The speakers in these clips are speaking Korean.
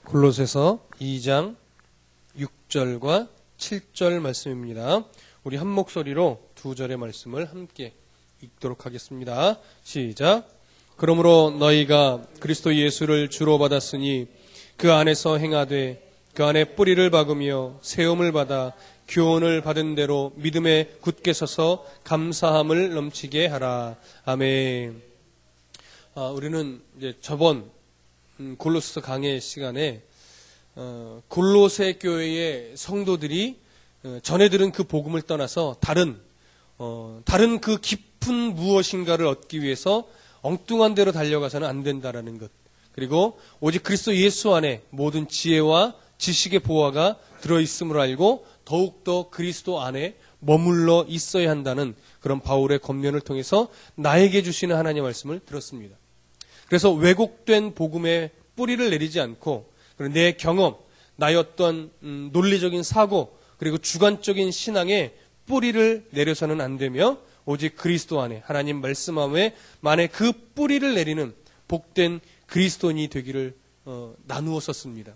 골로새서 2장 6절과 7절 말씀입니다. 우리 한 목소리로 두 절의 말씀을 함께 읽도록 하겠습니다. 시작. 그러므로 너희가 그리스도 예수를 주로 받았으니 그 안에서 행하되 그 안에 뿌리를 박으며 세움을 받아 교훈을 받은 대로 믿음에 굳게 서서 감사함을 넘치게 하라. 아멘. 우리는 이제 저번 골로새서 강의 시간에 골로새 교회의 성도들이 전에 들은 그 복음을 떠나서 다른 그 깊은 무엇인가를 얻기 위해서 엉뚱한 대로 달려가서는 안 된다라는 것, 그리고 오직 그리스도 예수 안에 모든 지혜와 지식의 보화가 들어있음을 알고 더욱더 그리스도 안에 머물러 있어야 한다는 그런 바울의 권면을 통해서 나에게 주시는 하나님의 말씀을 들었습니다. 그래서 왜곡된 복음에 뿌리를 내리지 않고 내 경험, 나의 어떤 논리적인 사고, 그리고 주관적인 신앙에 뿌리를 내려서는 안 되며 오직 그리스도 안에 하나님 말씀 안에 그 뿌리를 내리는 복된 그리스도인이 되기를 나누었었습니다.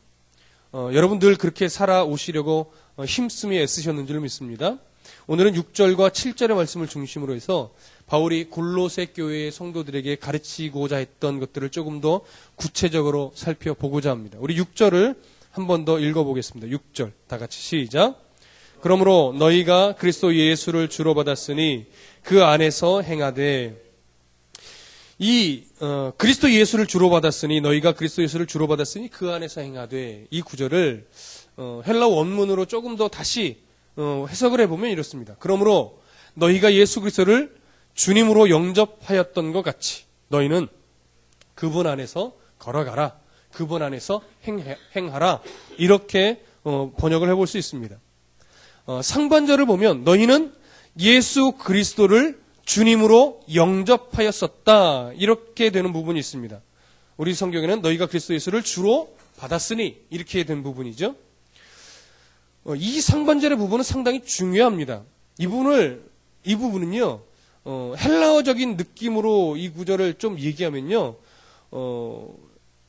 여러분 늘 그렇게 살아오시려고 힘쓰며 애쓰셨는 줄 믿습니다. 오늘은 6절과 7절의 말씀을 중심으로 해서 바울이 골로새 교회의 성도들에게 가르치고자 했던 것들을 조금 더 구체적으로 살펴보고자 합니다. 우리 6절을 한 번 더 읽어보겠습니다. 6절 다 같이 시작. 그러므로 너희가 그리스도 예수를 주로 받았으니 그 안에서 행하되, 그리스도 예수를 주로 받았으니 너희가 그리스도 예수를 주로 받았으니 그 안에서 행하되, 이 구절을 헬라어 원문으로 조금 더 다시 해석을 해보면 이렇습니다. 그러므로 너희가 예수 그리스도를 주님으로 영접하였던 것 같이 너희는 그분 안에서 걸어가라, 그분 안에서 행하라, 이렇게 번역을 해볼 수 있습니다. 상반절을 보면 너희는 예수 그리스도를 주님으로 영접하였었다, 이렇게 되는 부분이 있습니다. 우리 성경에는 너희가 그리스도 예수를 주로 받았으니 이렇게 된 부분이죠. 이 상반절의 부분은 상당히 중요합니다. 이 부분은요, 헬라어적인 느낌으로 이 구절을 좀 얘기하면요,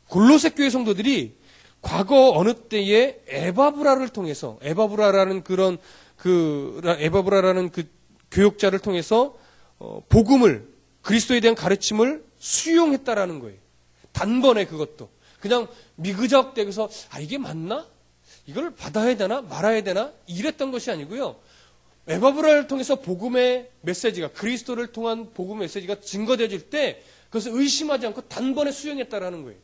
골로새 교회 성도들이 과거 어느 때에 에바브라를 통해서, 에바브라라는 그 교역자를 통해서 복음을, 그리스도에 대한 가르침을 수용했다라는 거예요. 단번에 그것도 그냥 미그적대고서 이게 맞나? 이걸 받아야 되나 말아야 되나 이랬던 것이 아니고요. 에바브라를 통해서 복음의 메시지가, 그리스도를 통한 복음 메시지가 증거되어질 때 그것을 의심하지 않고 단번에 수용했다라는 거예요.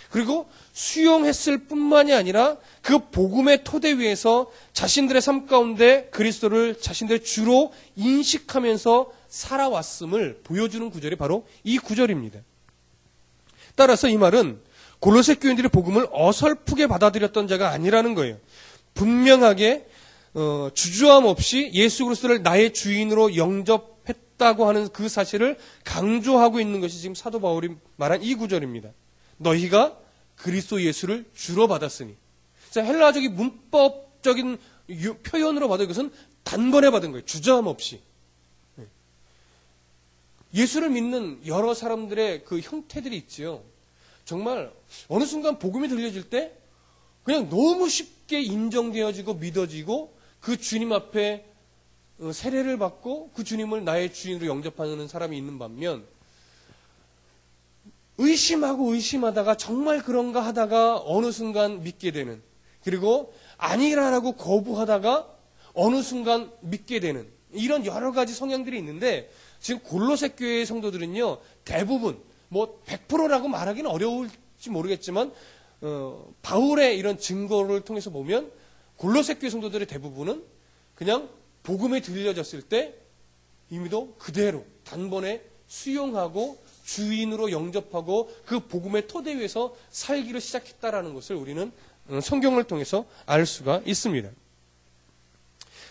그리고 수용했을 뿐만이 아니라 그 복음의 토대 위에서 자신들의 삶 가운데 그리스도를 자신들의 주로 인식하면서 살아왔음을 보여주는 구절이 바로 이 구절입니다. 따라서 이 말은 골로새 교인들이 복음을 어설프게 받아들였던 자가 아니라는 거예요. 분명하게 주저함 없이 예수 그리스도를 나의 주인으로 영접했다고 하는 그 사실을 강조하고 있는 것이 지금 사도 바울이 말한 이 구절입니다. 너희가 그리스도 예수를 주로 받았으니. 헬라적인 문법적인 표현으로 받은 것은 단번에 받은 거예요. 주저함 없이. 예수를 믿는 여러 사람들의 그 형태들이 있지요. 정말 어느 순간 복음이 들려질 때 그냥 너무 쉽게 인정되어지고 믿어지고 그 주님 앞에 세례를 받고 그 주님을 나의 주인으로 영접하는 사람이 있는 반면, 의심하고 의심하다가 정말 그런가 하다가 어느 순간 믿게 되는, 그리고 아니라라고 거부하다가 어느 순간 믿게 되는, 이런 여러 가지 성향들이 있는데, 지금 골로새 교회의 성도들은요, 대부분 100%라고 말하기는 어려울지 모르겠지만 바울의 이런 증거를 통해서 보면 골로새 교회 성도들의 대부분은 그냥 복음이 들려졌을 때 이미도 그대로 단번에 수용하고 주인으로 영접하고 그 복음의 토대 위에서 살기를 시작했다라는 것을 우리는 성경을 통해서 알 수가 있습니다.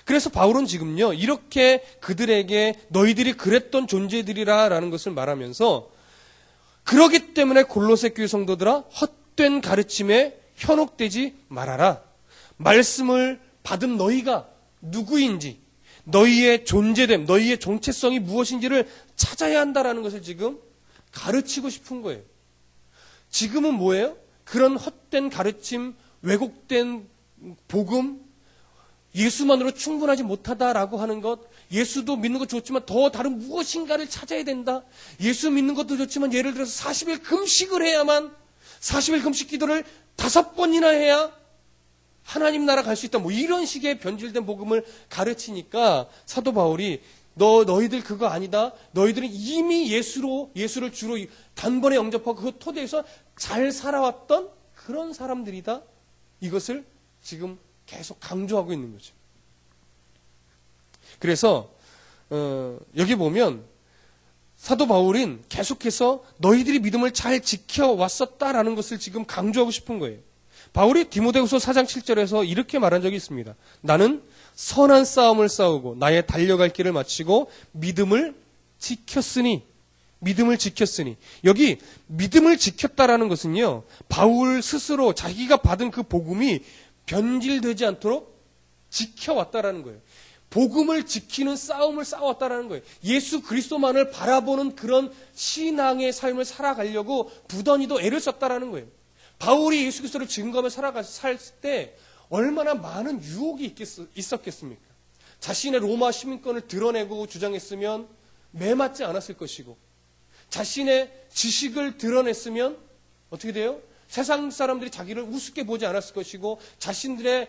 그래서 바울은 지금요, 이렇게 그들에게 너희들이 그랬던 존재들이라라는 것을 말하면서, 그러기 때문에 골로새 교회 성도들아, 헛된 가르침에 현혹되지 말아라. 말씀을 받은 너희가 누구인지, 너희의 존재됨, 너희의 정체성이 무엇인지를 찾아야 한다라는 것을 지금 가르치고 싶은 거예요. 지금은 뭐예요? 그런 헛된 가르침, 왜곡된 복음, 예수만으로 충분하지 못하다라고 하는 것, 예수도 믿는 것 좋지만 더 다른 무엇인가를 찾아야 된다. 예수 믿는 것도 좋지만 예를 들어서 40일 금식을 해야만, 40일 금식 기도를 5번이나 해야 하나님 나라 갈 수 있다. 뭐 이런 식의 변질된 복음을 가르치니까 사도 바울이 너희들 그거 아니다. 너희들은 이미 예수를 주로 단번에 영접하고 그 토대에서 잘 살아왔던 그런 사람들이다. 이것을 지금 계속 강조하고 있는 거죠. 그래서 여기 보면 사도 바울은 계속해서 너희들이 믿음을 잘 지켜왔었다라는 것을 지금 강조하고 싶은 거예요. 바울이 디모데후서 4장 7절에서 이렇게 말한 적이 있습니다. 나는 선한 싸움을 싸우고 나의 달려갈 길을 마치고 믿음을 지켰으니. 여기 믿음을 지켰다라는 것은요, 바울 스스로 자기가 받은 그 복음이 변질되지 않도록 지켜왔다라는 거예요. 복음을 지키는 싸움을 싸웠다라는 거예요. 예수 그리스도만을 바라보는 그런 신앙의 삶을 살아가려고 부단히도 애를 썼다라는 거예요. 바울이 예수 그리스도를 증거하며 살 때 얼마나 많은 유혹이 있었겠습니까? 자신의 로마 시민권을 드러내고 주장했으면 매맞지 않았을 것이고, 자신의 지식을 드러냈으면 어떻게 돼요? 세상 사람들이 자기를 우습게 보지 않았을 것이고, 자신들의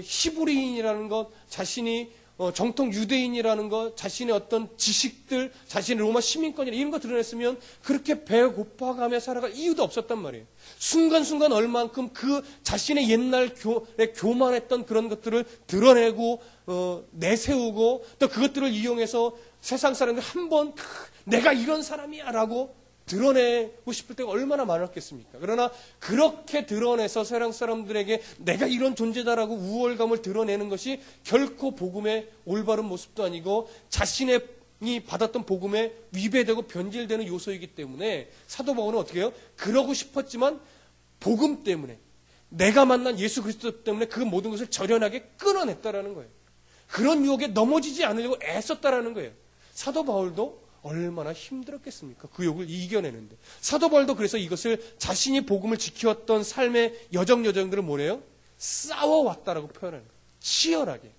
히브리인이라는 것, 자신이 정통 유대인이라는 것, 자신의 어떤 지식들, 자신의 로마 시민권이나 이런 거 드러냈으면 그렇게 배고파가며 살아갈 이유도 없었단 말이에요. 순간순간 얼만큼 그 자신의 옛날 교만했던 그런 것들을 드러내고 내세우고, 또 그것들을 이용해서 세상 사람들 한번 내가 이런 사람이야 라고 드러내고 싶을 때가 얼마나 많았겠습니까? 그러나 그렇게 드러내서 세상 사람들에게 내가 이런 존재다라고 우월감을 드러내는 것이 결코 복음의 올바른 모습도 아니고 자신이 받았던 복음에 위배되고 변질되는 요소이기 때문에 사도 바울은 어떻게 해요? 그러고 싶었지만 복음 때문에, 내가 만난 예수 그리스도 때문에 그 모든 것을 절연하게 끊어냈다라는 거예요. 그런 유혹에 넘어지지 않으려고 애썼다라는 거예요. 사도 바울도 얼마나 힘들었겠습니까? 그 욕을 이겨내는데. 사도 바울도 그래서 이것을 자신이 복음을 지켜왔던 삶의 여정들은 뭐래요? 싸워왔다라고 표현하는 거예요. 치열하게.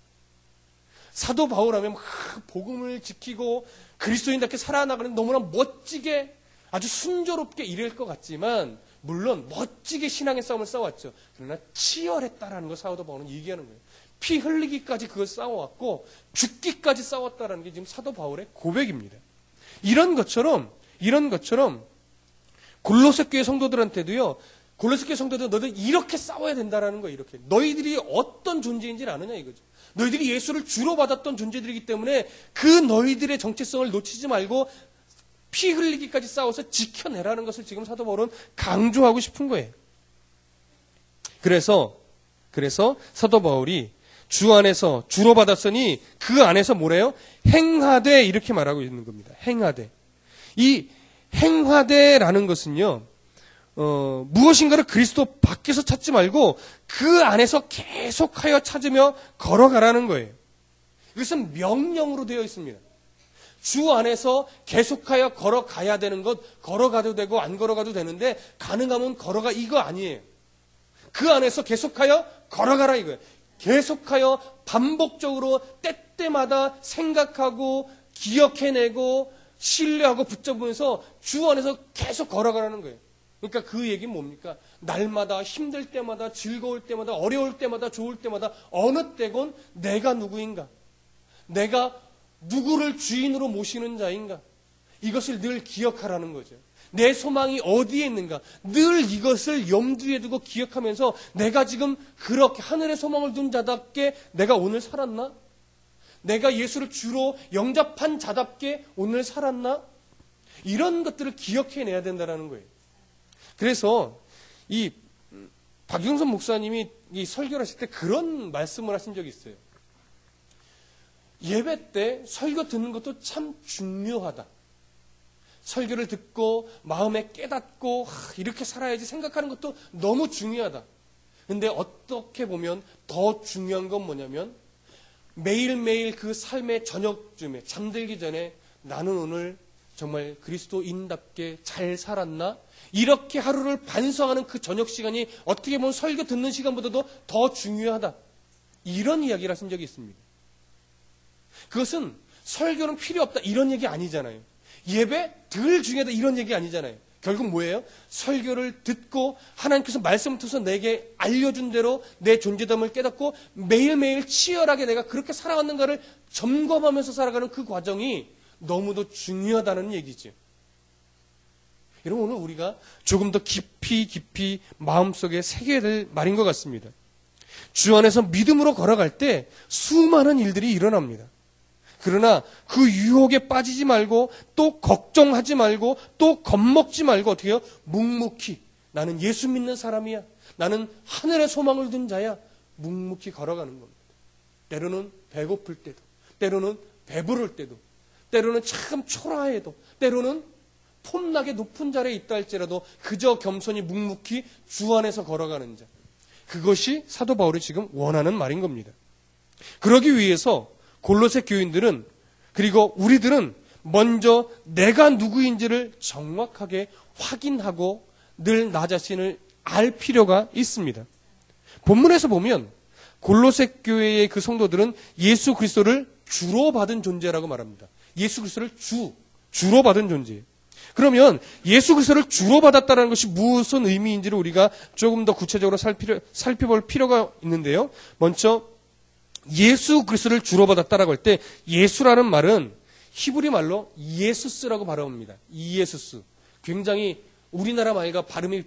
사도 바울하면 막 복음을 지키고 그리스도인답게 살아나가는 너무나 멋지게 아주 순조롭게 이럴 것 같지만, 물론 멋지게 신앙의 싸움을 싸웠죠. 그러나 치열했다라는 걸 사도 바울은 얘기하는 거예요. 피 흘리기까지 그걸 싸워왔고 죽기까지 싸웠다라는 게 지금 사도 바울의 고백입니다. 이런 것처럼 골로새 교회 성도들한테도요, 골로새 교회 성도들 너희들 이렇게 싸워야 된다라는 거예요. 이렇게 너희들이 어떤 존재인지를 아느냐 이거죠. 너희들이 예수를 주로 받았던 존재들이기 때문에 그 너희들의 정체성을 놓치지 말고 피 흘리기까지 싸워서 지켜내라는 것을 지금 사도 바울은 강조하고 싶은 거예요. 그래서 사도 바울이 주 안에서 주로 받았으니 그 안에서 뭐래요? 행하되, 이렇게 말하고 있는 겁니다. 행하되. 이 행하되라는 것은요, 무엇인가를 그리스도 밖에서 찾지 말고 그 안에서 계속하여 찾으며 걸어가라는 거예요. 이것은 명령으로 되어 있습니다. 주 안에서 계속하여 걸어가야 되는 것, 걸어가도 되고 안 걸어가도 되는데 가능하면 걸어가, 이거 아니에요. 그 안에서 계속하여 걸어가라 이거예요. 계속하여 반복적으로 때때마다 생각하고 기억해내고 신뢰하고 붙잡으면서 주 안에서 계속 걸어가라는 거예요. 그러니까 그 얘기는 뭡니까? 날마다 힘들 때마다 즐거울 때마다 어려울 때마다 좋을 때마다 어느 때건 내가 누구인가? 내가 누구를 주인으로 모시는 자인가? 이것을 늘 기억하라는 거죠. 내 소망이 어디에 있는가? 늘 이것을 염두에 두고 기억하면서 내가 지금 그렇게 하늘의 소망을 둔 자답게 내가 오늘 살았나? 내가 예수를 주로 영접한 자답게 오늘 살았나? 이런 것들을 기억해내야 된다는 거예요. 그래서 이 박용선 목사님이 이 설교를 하실 때 그런 말씀을 하신 적이 있어요. 예배 때 설교 듣는 것도 참 중요하다. 설교를 듣고 마음에 깨닫고 이렇게 살아야지 생각하는 것도 너무 중요하다. 근데 어떻게 보면 더 중요한 건 뭐냐면 매일매일 그 삶의 저녁쯤에 잠들기 전에 나는 오늘 정말 그리스도인답게 잘 살았나? 이렇게 하루를 반성하는 그 저녁 시간이 어떻게 보면 설교 듣는 시간보다도 더 중요하다. 이런 이야기를 하신 적이 있습니다. 그것은 설교는 필요 없다 이런 얘기 아니잖아요. 예배 덜 중요하다 이런 얘기 아니잖아요. 결국 뭐예요? 설교를 듣고 하나님께서 말씀을 통해서 내게 알려준 대로 내 존재됨을 깨닫고 매일매일 치열하게 내가 그렇게 살아왔는가를 점검하면서 살아가는 그 과정이 너무도 중요하다는 얘기죠. 여러분, 오늘 우리가 조금 더 깊이 마음속에 새겨야 될 말인 것 같습니다. 주 안에서 믿음으로 걸어갈 때 수많은 일들이 일어납니다. 그러나 그 유혹에 빠지지 말고 또 걱정하지 말고 또 겁먹지 말고 어떻게 해요? 묵묵히 나는 예수 믿는 사람이야. 나는 하늘에 소망을 둔 자야. 묵묵히 걸어가는 겁니다. 때로는 배고플 때도, 때로는 배부를 때도, 때로는 참 초라해도, 때로는 폼나게 높은 자리에 있다 할지라도 그저 겸손히 묵묵히 주 안에서 걸어가는 자. 그것이 사도 바울이 지금 원하는 말인 겁니다. 그러기 위해서 골로새 교인들은 그리고 우리들은 먼저 내가 누구인지를 정확하게 확인하고 늘 나 자신을 알 필요가 있습니다. 본문에서 보면 골로새 교회의 그 성도들은 예수 그리스도를 주로 받은 존재라고 말합니다. 예수 그리스도를 주로 받은 존재예요. 그러면 예수 그리스도를 주로 받았다는 것이 무슨 의미인지를 우리가 조금 더 구체적으로 살펴볼 필요가 있는데요. 먼저 예수 그리스도를 주로 받았다라고 할 때 예수라는 말은 히브리 말로 이에수스라고 발음합니다. 이에수스. 굉장히 우리나라 말과 발음이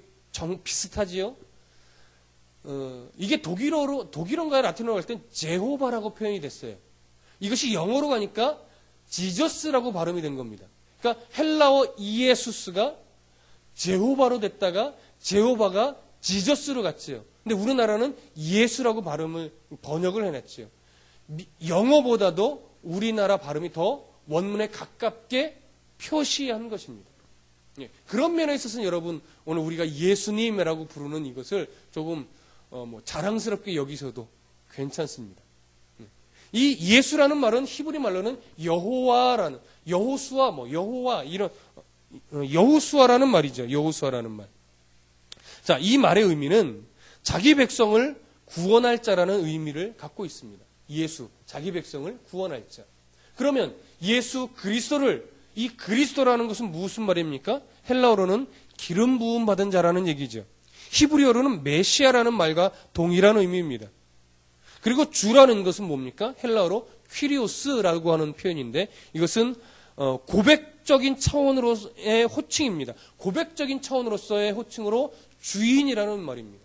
비슷하지요. 이게 독일어인가요? 라틴어로 할 땐 제호바라고 표현이 됐어요. 이것이 영어로 가니까 지저스라고 발음이 된 겁니다. 그러니까 헬라어 이에수스가 제호바로 됐다가 제호바가 지저스로 갔지요. 근데 우리나라는 예수라고 번역을 해냈지요. 영어보다도 우리나라 발음이 더 원문에 가깝게 표시한 것입니다. 그런 면에 있어서는 여러분 오늘 우리가 예수님이라고 부르는 이것을 조금 자랑스럽게 여기셔도 괜찮습니다. 이 예수라는 말은 히브리 말로는 여호와라는 여호수아 여호와 이런 여호수아라는 말이죠. 여호수아라는 말. 자, 이 말의 의미는 자기 백성을 구원할 자라는 의미를 갖고 있습니다. 예수, 자기 백성을 구원할 자. 그러면 예수 그리스도를 이 그리스도라는 것은 무슨 말입니까? 헬라어로는 기름 부음 받은 자라는 얘기죠. 히브리어로는 메시아라는 말과 동일한 의미입니다. 그리고 주라는 것은 뭡니까? 헬라어로 퀴리오스라고 하는 표현인데 이것은 고백적인 차원으로의 호칭입니다. 고백적인 차원으로서의 호칭으로 주인이라는 말입니다.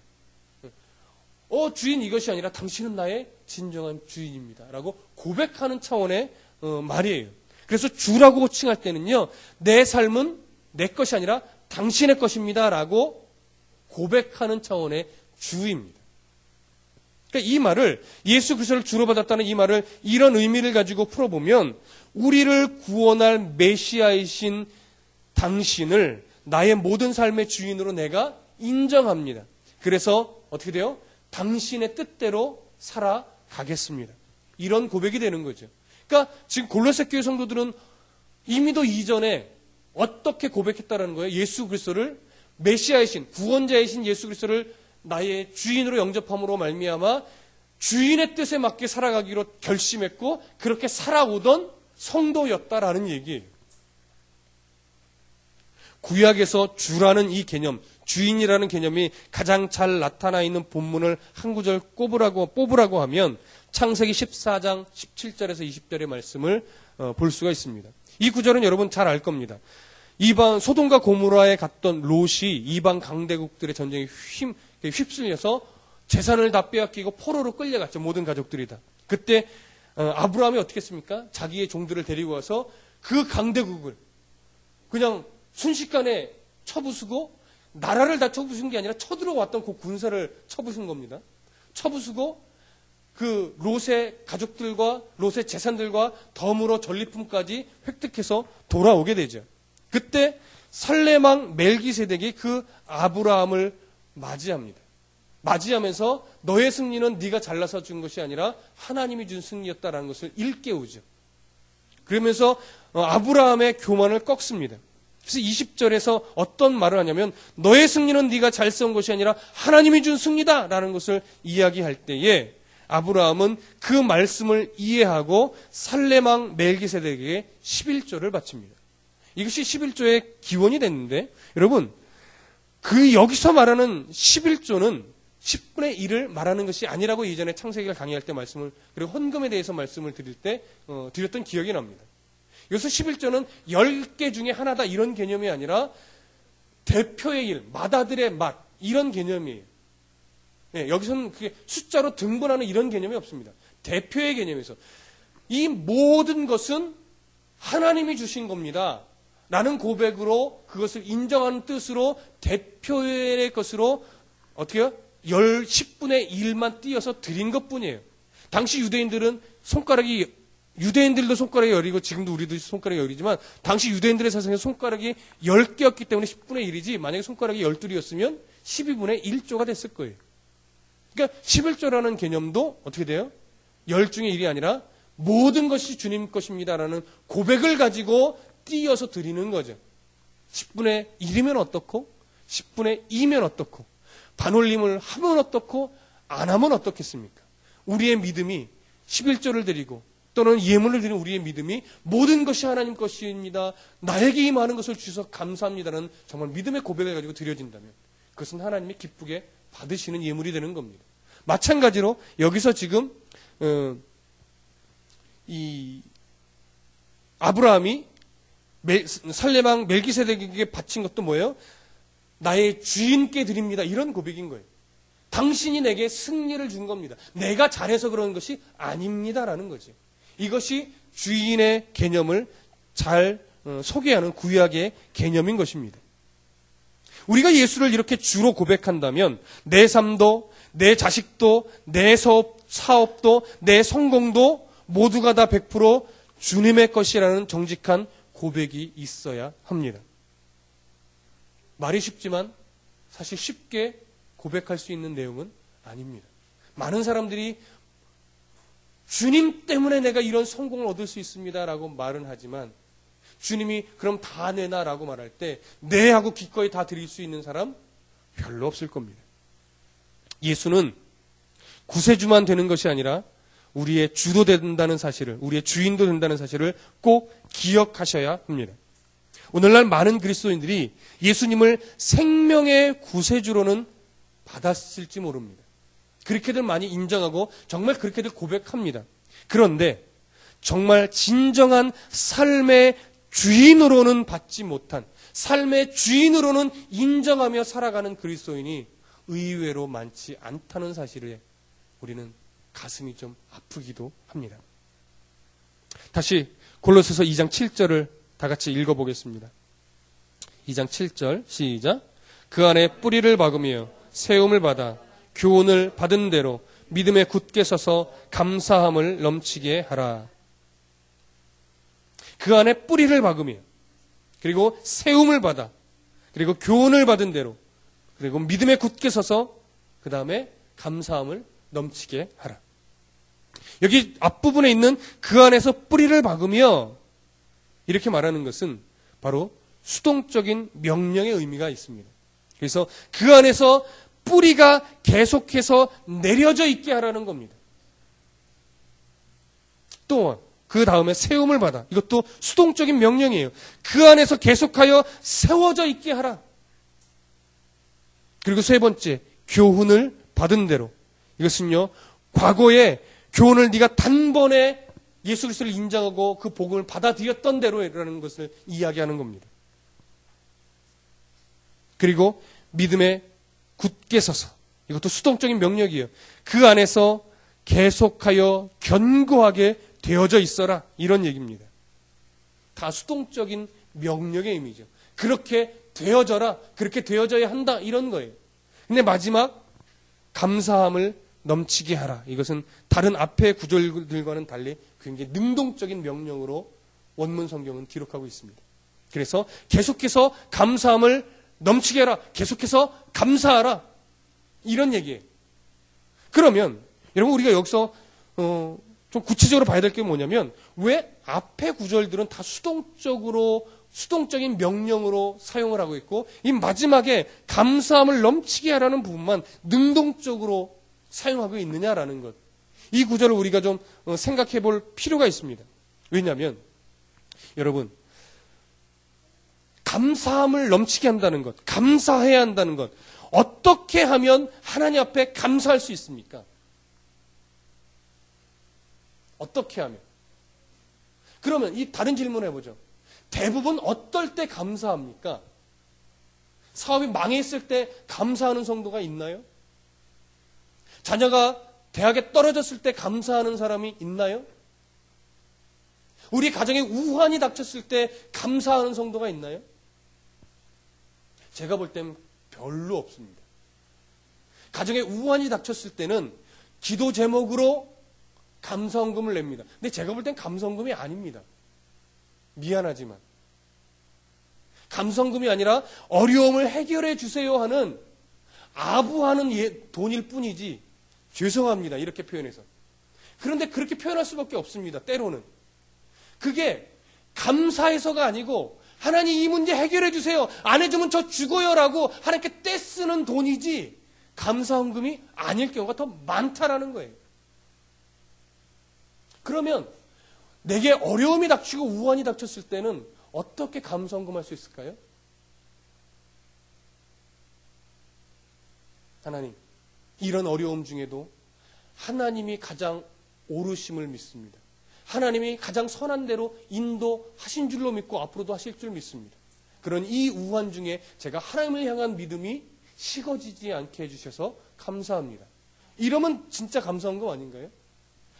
주인 이것이 아니라 당신은 나의 진정한 주인입니다. 라고 고백하는 차원의 말이에요. 그래서 주라고 호칭할 때는요. 내 삶은 내 것이 아니라 당신의 것입니다. 라고 고백하는 차원의 주입니다. 그러니까 이 말을 예수 그리스도를 주로 받았다는 이 말을 이런 의미를 가지고 풀어보면 우리를 구원할 메시아이신 당신을 나의 모든 삶의 주인으로 내가 인정합니다. 그래서 어떻게 돼요? 당신의 뜻대로 살아가겠습니다. 이런 고백이 되는 거죠. 그러니까 지금 골로새 교회 성도들은 이미도 이전에 어떻게 고백했다라는 거예요? 예수 그리스도를 메시아이신 구원자이신 예수 그리스도를 나의 주인으로 영접함으로 말미암아 주인의 뜻에 맞게 살아가기로 결심했고 그렇게 살아오던 성도였다라는 얘기예요. 구약에서 주라는 이 개념, 주인이라는 개념이 가장 잘 나타나 있는 본문을 한 구절 뽑으라고 하면 창세기 14장 17절에서 20절의 말씀을 볼 수가 있습니다. 이 구절은 여러분 잘 알 겁니다. 이방 소돔과 고모라에 갔던 롯이 이방 강대국들의 전쟁에 휩쓸려서 재산을 다 빼앗기고 포로로 끌려갔죠. 모든 가족들이 다. 그때 아브라함이 어떻게 했습니까? 자기의 종들을 데리고 와서 그 강대국을 그냥 순식간에 쳐부수고 나라를 다 쳐부순 게 아니라 쳐들어왔던 그 군사를 쳐부순 겁니다. 쳐부수고 그 롯의 가족들과 롯의 재산들과 덤으로 전리품까지 획득해서 돌아오게 되죠. 그때 살레망 멜기세덱이 그 아브라함을 맞이합니다. 맞이하면서 너의 승리는 네가 잘나서 준 것이 아니라 하나님이 준 승리였다라는 것을 일깨우죠. 그러면서 아브라함의 교만을 꺾습니다. 그래서 20절에서 어떤 말을 하냐면 너의 승리는 네가 잘 싸운 것이 아니라 하나님이 준 승리다 라는 것을 이야기할 때에 아브라함은 그 말씀을 이해하고 살레망 멜기세덱에게 11조를 바칩니다. 이것이 11조의 기원이 됐는데 여러분 그 여기서 말하는 11조는 10분의 1을 말하는 것이 아니라고 예전에 창세기를 강의할 때 말씀을 그리고 헌금에 대해서 말씀을 드릴 때 드렸던 기억이 납니다. 여기서 11조는 10개 중에 하나다 이런 개념이 아니라 대표의 일, 맏아들의 맏 이런 개념이에요. 네, 여기서는 그게 숫자로 등분하는 이런 개념이 없습니다. 대표의 개념에서 이 모든 것은 하나님이 주신 겁니다. 라는 고백으로 그것을 인정하는 뜻으로 대표의 것으로 어떻게 해요? 10분의 1만 띄어서 드린 것뿐이에요. 당시 유대인들도 손가락이 열이고 지금도 우리도 손가락이 열이지만 당시 유대인들의 세상에 손가락이 10개였기 때문에 10분의 1이지 만약에 손가락이 12이었으면 12분의 1조가 됐을 거예요. 그러니까 11조라는 개념도 어떻게 돼요? 10 중에 1이 아니라 모든 것이 주님 것입니다라는 고백을 가지고 띄어서 드리는 거죠. 10분의 1이면 어떻고 10분의 2면 어떻고 반올림을 하면 어떻고 안 하면 어떻겠습니까? 우리의 믿음이 11조를 드리고 또는 예물을 드리는 우리의 믿음이 모든 것이 하나님 것입니다. 나에게 이 많은 것을 주셔서 감사합니다라는 정말 믿음의 고백을 가지고 드려진다면 그것은 하나님이 기쁘게 받으시는 예물이 되는 겁니다. 마찬가지로 여기서 지금 이 아브라함이 살레망 멜기세덱에게 바친 것도 뭐예요? 나의 주인께 드립니다. 이런 고백인 거예요. 당신이 내게 승리를 준 겁니다. 내가 잘해서 그런 것이 아닙니다라는 거죠. 이것이 주인의 개념을 잘 소개하는 구약의 개념인 것입니다. 우리가 예수를 이렇게 주로 고백한다면 내 삶도 내 자식도 내 사업도 내 성공도 모두가 다 100% 주님의 것이라는 정직한 고백이 있어야 합니다. 말이 쉽지만 사실 쉽게 고백할 수 있는 내용은 아닙니다. 많은 사람들이 주님 때문에 내가 이런 성공을 얻을 수 있습니다라고 말은 하지만 주님이 그럼 다 내놔라고 말할 때 네 하고 기꺼이 다 드릴 수 있는 사람 별로 없을 겁니다. 예수는 구세주만 되는 것이 아니라 우리의 주도 된다는 사실을, 우리의 주인도 된다는 사실을 꼭 기억하셔야 합니다. 오늘날 많은 그리스도인들이 예수님을 생명의 구세주로는 받았을지 모릅니다. 그렇게들 많이 인정하고 정말 그렇게들 고백합니다. 그런데 정말 진정한 삶의 주인으로는 받지 못한, 삶의 주인으로는 인정하며 살아가는 그리스도인이 의외로 많지 않다는 사실에 우리는 가슴이 좀 아프기도 합니다. 다시 골로새서 2장 7절을 다 같이 읽어보겠습니다. 2장 7절 시작. 그 안에 뿌리를 박으며 세움을 받아 교훈을 받은 대로 믿음에 굳게 서서 감사함을 넘치게 하라. 그 안에 뿌리를 박으며 그리고 세움을 받아 그리고 교훈을 받은 대로 그리고 믿음에 굳게 서서 그 다음에 감사함을 넘치게 하라. 여기 앞부분에 있는 그 안에서 뿌리를 박으며 이렇게 말하는 것은 바로 수동적인 명령의 의미가 있습니다. 그래서 그 안에서 뿌리가 계속해서 내려져 있게 하라는 겁니다. 또한 그 다음에 세움을 받아. 이것도 수동적인 명령이에요. 그 안에서 계속하여 세워져 있게 하라. 그리고 세 번째, 교훈을 받은 대로. 이것은요, 과거에 교훈을 네가 단번에 예수 그리스도를 인정하고 그 복음을 받아들였던 대로라는 것을 이야기하는 겁니다. 그리고 믿음에 굳게 서서, 이것도 수동적인 명령이에요. 그 안에서 계속하여 견고하게 되어져 있어라. 이런 얘기입니다. 다 수동적인 명령의 의미죠. 그렇게 되어져라. 그렇게 되어져야 한다. 이런 거예요. 근데 마지막 감사함을 넘치게 하라. 이것은 다른 앞의 구절들과는 달리 굉장히 능동적인 명령으로 원문 성경은 기록하고 있습니다. 그래서 계속해서 감사함을 넘치게 하라. 계속해서 감사하라. 이런 얘기예요. 그러면 여러분 우리가 여기서 좀 구체적으로 봐야 될 게 뭐냐면 왜 앞에 구절들은 다 수동적인 명령으로 사용을 하고 있고 이 마지막에 감사함을 넘치게 하라는 부분만 능동적으로 사용하고 있느냐라는 것. 이 구절을 우리가 좀 생각해 볼 필요가 있습니다. 왜냐하면 여러분 감사함을 넘치게 한다는 것, 감사해야 한다는 것, 어떻게 하면 하나님 앞에 감사할 수 있습니까? 어떻게 하면? 그러면 이 다른 질문 해보죠. 대부분 어떨 때 감사합니까? 사업이 망했을 때 감사하는 성도가 있나요? 자녀가 대학에 떨어졌을 때 감사하는 사람이 있나요? 우리 가정에 우환이 닥쳤을 때 감사하는 성도가 있나요? 제가 볼 땐 별로 없습니다. 가정에 우환이 닥쳤을 때는 기도 제목으로 감사헌금을 냅니다. 근데 제가 볼 땐 감사헌금이 아닙니다. 미안하지만. 감사헌금이 아니라 어려움을 해결해 주세요 하는 아부하는 돈일 뿐이지 죄송합니다. 이렇게 표현해서. 그런데 그렇게 표현할 수밖에 없습니다. 때로는. 그게 감사해서가 아니고 하나님 이 문제 해결해 주세요. 안 해주면 저 죽어요 라고 하나님께 떼쓰는 돈이지 감사헌금이 아닐 경우가 더 많다라는 거예요. 그러면 내게 어려움이 닥치고 우환이 닥쳤을 때는 어떻게 감사헌금할 수 있을까요? 하나님, 이런 어려움 중에도 하나님이 가장 옳으심을 믿습니다. 하나님이 가장 선한 대로 인도하신 줄로 믿고 앞으로도 하실 줄 믿습니다. 그런 이 우환 중에 제가 하나님을 향한 믿음이 식어지지 않게 해주셔서 감사합니다. 이러면 진짜 감사헌금 아닌가요?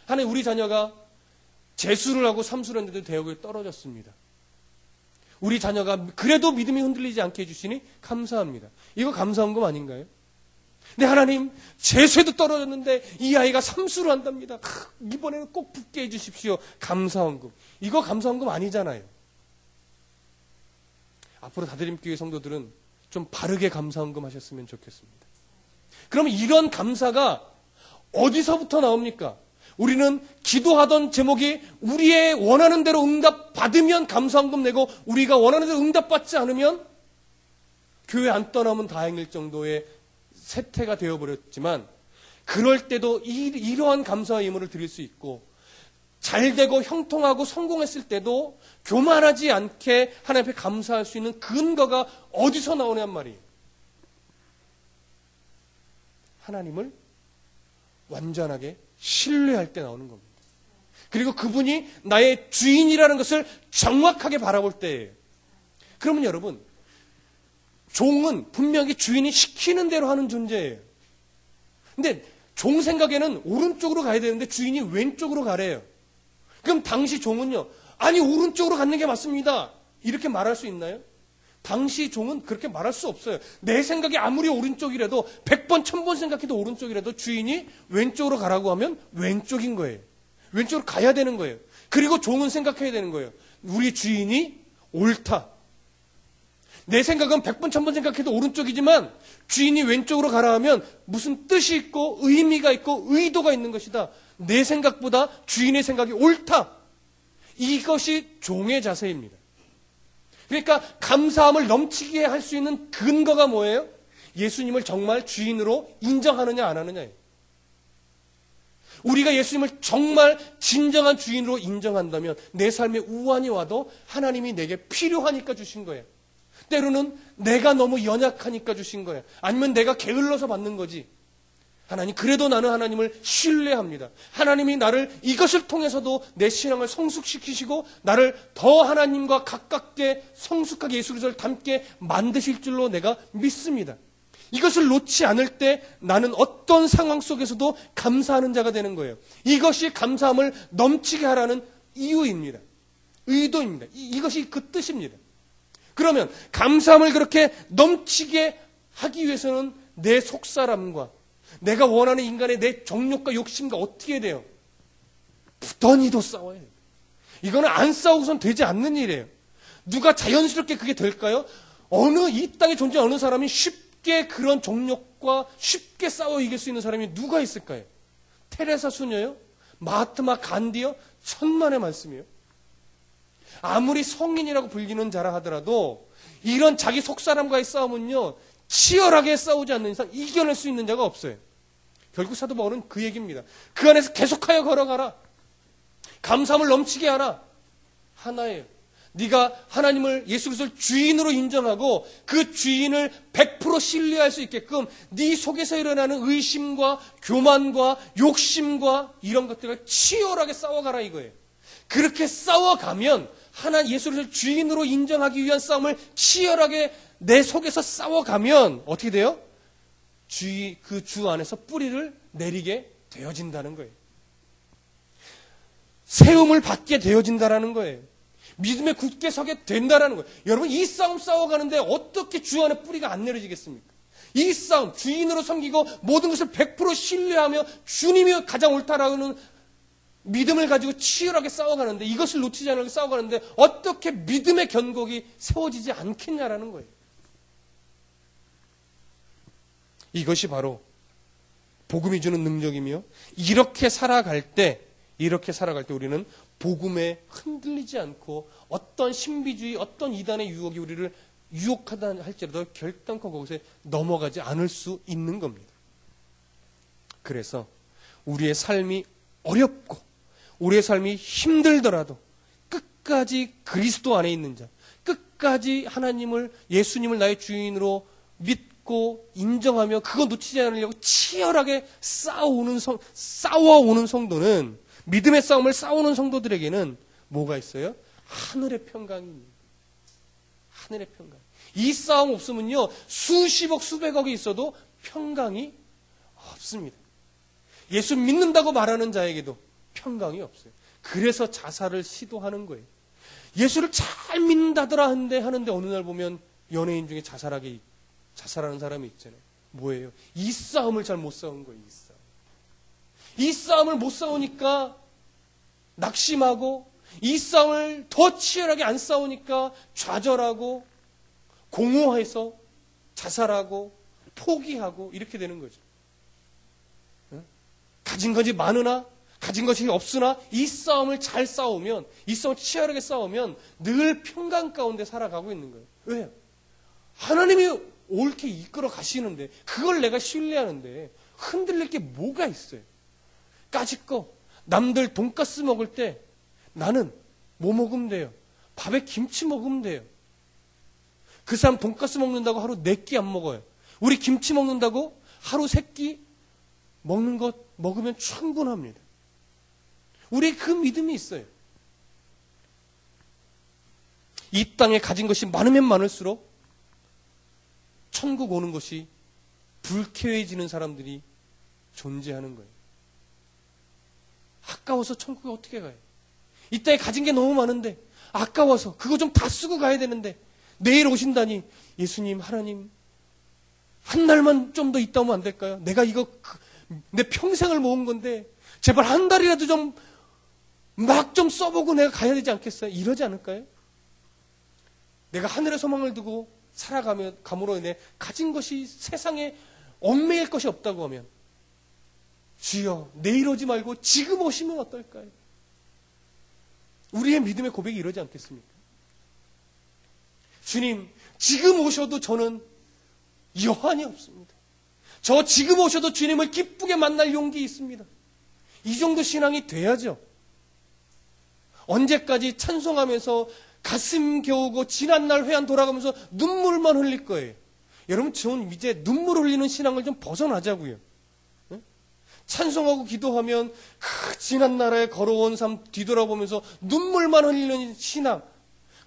하나님, 우리 자녀가 재수를 하고 삼수를 했는데 대학에 떨어졌습니다. 우리 자녀가 그래도 믿음이 흔들리지 않게 해주시니 감사합니다. 이거 감사헌금 아닌가요? 근데 하나님, 재수에도 떨어졌는데 이 아이가 삼수를 한답니다. 이번에는 꼭 붙게 해주십시오. 감사헌금. 이거 감사헌금 아니잖아요. 앞으로 다드림교회 성도들은 좀 바르게 감사헌금 하셨으면 좋겠습니다. 그럼 이런 감사가 어디서부터 나옵니까? 우리는 기도하던 제목이 우리의 원하는 대로 응답받으면 감사헌금 내고 우리가 원하는 대로 응답받지 않으면 교회 안 떠나면 다행일 정도의 세태가 되어버렸지만 그럴 때도 이러한 감사의 의무를 드릴 수 있고 잘되고 형통하고 성공했을 때도 교만하지 않게 하나님 앞에 감사할 수 있는 근거가 어디서 나오냔 말이에요. 하나님을 완전하게 신뢰할 때 나오는 겁니다. 그리고 그분이 나의 주인이라는 것을 정확하게 바라볼 때예요. 그러면 여러분, 종은 분명히 주인이 시키는 대로 하는 존재예요. 근데 종 생각에는 오른쪽으로 가야 되는데 주인이 왼쪽으로 가래요. 그럼 당시 종은요, 아니 오른쪽으로 가는 게 맞습니다. 이렇게 말할 수 있나요? 당시 종은 그렇게 말할 수 없어요. 내 생각이 아무리 오른쪽이라도 100번, 1000번 생각해도 오른쪽이라도 주인이 왼쪽으로 가라고 하면 왼쪽인 거예요. 왼쪽으로 가야 되는 거예요. 그리고 종은 생각해야 되는 거예요. 우리 주인이 옳다. 내 생각은 100번, 1000번 생각해도 오른쪽이지만 주인이 왼쪽으로 가라 하면 무슨 뜻이 있고 의미가 있고 의도가 있는 것이다. 내 생각보다 주인의 생각이 옳다. 이것이 종의 자세입니다. 그러니까 감사함을 넘치게 할 수 있는 근거가 뭐예요? 예수님을 정말 주인으로 인정하느냐 안 하느냐예요. 우리가 예수님을 정말 진정한 주인으로 인정한다면 내 삶에 우환이 와도 하나님이 내게 필요하니까 주신 거예요. 때로는 내가 너무 연약하니까 주신 거예요. 아니면 내가 게을러서 받는 거지. 하나님, 그래도 나는 하나님을 신뢰합니다. 하나님이 나를 이것을 통해서도 내 신앙을 성숙시키시고 나를 더 하나님과 가깝게 성숙하게 예수 그리스도를 닮게 만드실 줄로 내가 믿습니다. 이것을 놓지 않을 때 나는 어떤 상황 속에서도 감사하는 자가 되는 거예요. 이것이 감사함을 넘치게 하라는 이유입니다. 의도입니다. 이것이 그 뜻입니다. 그러면 감사함을 그렇게 넘치게 하기 위해서는 내 속사람과 내가 원하는 인간의 내 정욕과 욕심과 어떻게 돼요? 부단히도 싸워야 돼요. 이거는 안 싸우고선 되지 않는 일이에요. 누가 자연스럽게 그게 될까요? 이 땅에 존재하는 어느 사람이 쉽게 그런 정욕과 쉽게 싸워 이길 수 있는 사람이 누가 있을까요? 테레사 수녀요? 마하트마 간디요? 천만의 말씀이에요. 아무리 성인이라고 불리는 자라 하더라도 이런 자기 속사람과의 싸움은요, 치열하게 싸우지 않는 이상 이겨낼 수 있는 자가 없어요. 결국 사도 바울은 그 얘기입니다. 그 안에서 계속하여 걸어가라. 감사함을 넘치게 하라. 하나예요. 네가 하나님을 예수 그리스도를 주인으로 인정하고 그 주인을 100% 신뢰할 수 있게끔 네 속에서 일어나는 의심과 교만과 욕심과 이런 것들을 치열하게 싸워가라 이거예요. 그렇게 싸워가면 예수 그리스도를 주인으로 인정하기 위한 싸움을 치열하게 내 속에서 싸워가면 어떻게 돼요? 그 주 안에서 뿌리를 내리게 되어진다는 거예요. 세움을 받게 되어진다라는 거예요. 믿음에 굳게 서게 된다라는 거예요. 여러분, 이 싸움 싸워가는데 어떻게 주 안에 뿌리가 안 내려지겠습니까? 이 싸움, 주인으로 섬기고 모든 것을 100% 신뢰하며 주님이 가장 옳다라는 믿음을 가지고 치열하게 싸워가는데, 이것을 놓치지 않으려고 싸워가는데 어떻게 믿음의 견고기 세워지지 않겠냐라는 거예요. 이것이 바로 복음이 주는 능력이며, 이렇게 살아갈 때 우리는 복음에 흔들리지 않고 어떤 신비주의, 어떤 이단의 유혹이 우리를 유혹하다 할지라도 결단코 거기서 넘어가지 않을 수 있는 겁니다. 그래서 우리의 삶이 어렵고 우리의 삶이 힘들더라도 끝까지 그리스도 안에 있는 자, 끝까지 하나님을, 예수님을 나의 주인으로 믿고 인정하며 그거 놓치지 않으려고 치열하게 싸워오는 성도는, 믿음의 싸움을 싸우는 성도들에게는 뭐가 있어요? 하늘의 평강입니다. 하늘의 평강. 이 싸움 없으면요, 수십억, 수백억이 있어도 평강이 없습니다. 예수 믿는다고 말하는 자에게도 평강이 없어요. 그래서 자살을 시도하는 거예요. 예수를 잘 믿는다더라 하는데 어느 날 보면 연예인 중에 자살하는 사람이 있잖아요. 뭐예요? 이 싸움을 잘 못 싸운 거예요. 이 싸움을 못 싸우니까 낙심하고, 이 싸움을 더 치열하게 안 싸우니까 좌절하고 공허해서 자살하고 포기하고 이렇게 되는 거죠. 가진 것이 많으나 가진 것이 없으나 이 싸움을 잘 싸우면, 이 싸움을 치열하게 싸우면 늘 평강 가운데 살아가고 있는 거예요. 왜요? 하나님이 옳게 이끌어 가시는데, 그걸 내가 신뢰하는데 흔들릴 게 뭐가 있어요? 까짓거 남들 돈가스 먹을 때 나는 뭐 먹으면 돼요? 밥에 김치 먹으면 돼요. 그 사람 돈가스 먹는다고 하루 4끼 안 먹어요. 우리 김치 먹는다고 하루 3끼 먹는 것 먹으면 충분합니다. 우리 그 믿음이 있어요. 이 땅에 가진 것이 많으면 많을수록 천국 오는 것이 불쾌해지는 사람들이 존재하는 거예요. 아까워서 천국에 어떻게 가요? 이 땅에 가진 게 너무 많은데 아까워서 그거 좀 다 쓰고 가야 되는데 내일 오신다니, 예수님, 하나님, 한 날만 좀 더 있다 오면 안 될까요? 내가 이거 내 평생을 모은 건데 제발 한 달이라도 좀 막 좀 써보고 내가 가야 되지 않겠어요? 이러지 않을까요? 내가 하늘의 소망을 두고 살아감으로 인해 가진 것이 세상에 얽매일 것이 없다고 하면, 주여 내일 오지 말고 지금 오시면 어떨까요? 우리의 믿음의 고백이 이러지 않겠습니까? 주님, 지금 오셔도 저는 여한이 없습니다. 저 지금 오셔도 주님을 기쁘게 만날 용기 있습니다. 이 정도 신앙이 돼야죠. 언제까지 찬송하면서 가슴 겨우고 지난날 회한 돌아가면서 눈물만 흘릴 거예요. 여러분, 저는 이제 눈물 흘리는 신앙을 좀 벗어나자고요. 찬송하고 기도하면 그 지난날에 걸어온 삶 뒤돌아보면서 눈물만 흘리는 신앙,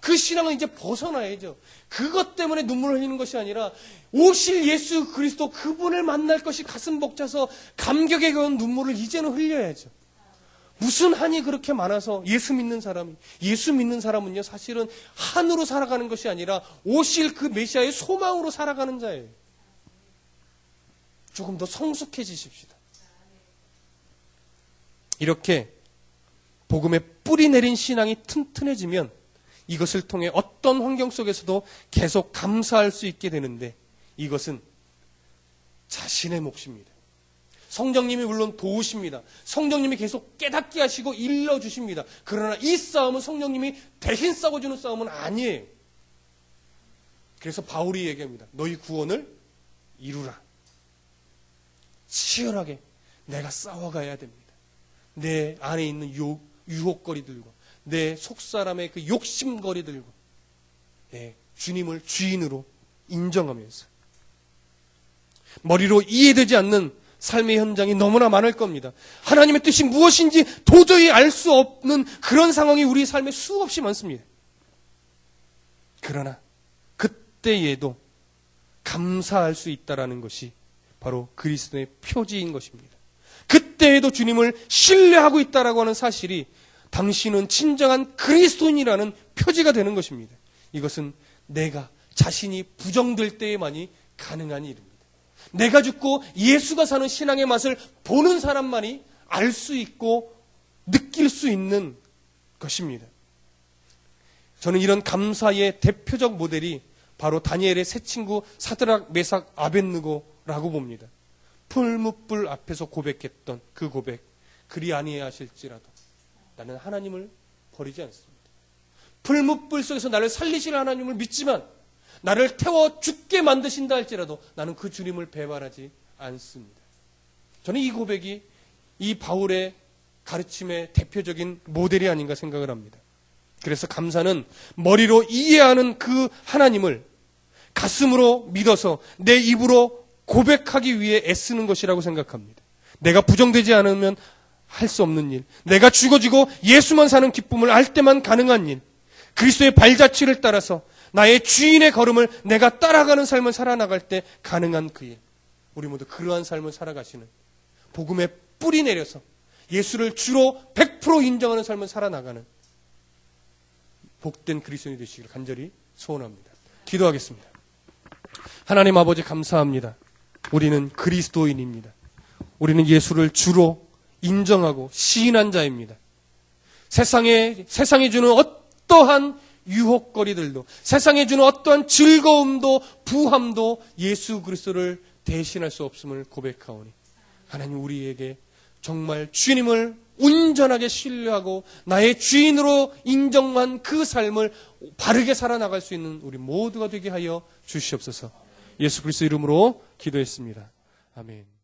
그 신앙은 이제 벗어나야죠. 그것 때문에 눈물을 흘리는 것이 아니라 오실 예수 그리스도, 그분을 만날 것이 가슴 벅차서 감격에 겨운 눈물을 이제는 흘려야죠. 무슨 한이 그렇게 많아서 예수 믿는 사람은요, 사실은 한으로 살아가는 것이 아니라 오실 그 메시아의 소망으로 살아가는 자예요. 조금 더 성숙해지십시다. 이렇게 복음에 뿌리 내린 신앙이 튼튼해지면 이것을 통해 어떤 환경 속에서도 계속 감사할 수 있게 되는데, 이것은 자신의 몫입니다. 성령님이 물론 도우십니다. 성령님이 계속 깨닫게 하시고 일러주십니다. 그러나 이 싸움은 성령님이 대신 싸워주는 싸움은 아니에요. 그래서 바울이 얘기합니다. 너희 구원을 이루라. 치열하게 내가 싸워가야 됩니다. 내 안에 있는 유혹거리들과 내 속사람의 그 욕심거리들과 주님을 주인으로 인정하면서 머리로 이해되지 않는 삶의 현장이 너무나 많을 겁니다. 하나님의 뜻이 무엇인지 도저히 알 수 없는 그런 상황이 우리 삶에 수없이 많습니다. 그러나 그때에도 감사할 수 있다라는 것이 바로 그리스도의 표지인 것입니다. 그때에도 주님을 신뢰하고 있다라고 하는 사실이 당신은 진정한 그리스도인이라는 표지가 되는 것입니다. 이것은 내가 자신이 부정될 때에만이 가능한 일입니다. 내가 죽고 예수가 사는 신앙의 맛을 보는 사람만이 알 수 있고 느낄 수 있는 것입니다. 저는 이런 감사의 대표적 모델이 바로 다니엘의 세 친구 사드락, 메삭, 아벳느고라고 봅니다. 풀무불 앞에서 고백했던 그 고백, 그리 아니하실지라도 나는 하나님을 버리지 않습니다. 풀무불 속에서 나를 살리실 하나님을 믿지만 나를 태워 죽게 만드신다 할지라도 나는 그 주님을 배반하지 않습니다. 저는 이 고백이 이 바울의 가르침의 대표적인 모델이 아닌가 생각을 합니다. 그래서 감사는 머리로 이해하는 그 하나님을 가슴으로 믿어서 내 입으로 고백하기 위해 애쓰는 것이라고 생각합니다. 내가 부정되지 않으면 할 수 없는 일, 내가 죽어지고 예수만 사는 기쁨을 알 때만 가능한 일, 그리스도의 발자취를 따라서 나의 주인의 걸음을 내가 따라가는 삶을 살아나갈 때 가능한 그 일. 우리 모두 그러한 삶을 살아가시는 복음의 뿌리 내려서 예수를 주로 100% 인정하는 삶을 살아나가는 복된 그리스도인이 되시기를 간절히 소원합니다. 기도하겠습니다. 하나님 아버지 감사합니다. 우리는 그리스도인입니다. 우리는 예수를 주로 인정하고 시인한 자입니다. 세상이 주는 어떠한 유혹거리들도, 세상에 주는 어떠한 즐거움도 부함도 예수 그리스도를 대신할 수 없음을 고백하오니 하나님 우리에게 정말 주님을 온전하게 신뢰하고 나의 주인으로 인정한 그 삶을 바르게 살아나갈 수 있는 우리 모두가 되게 하여 주시옵소서. 예수 그리스도 이름으로 기도했습니다. 아멘.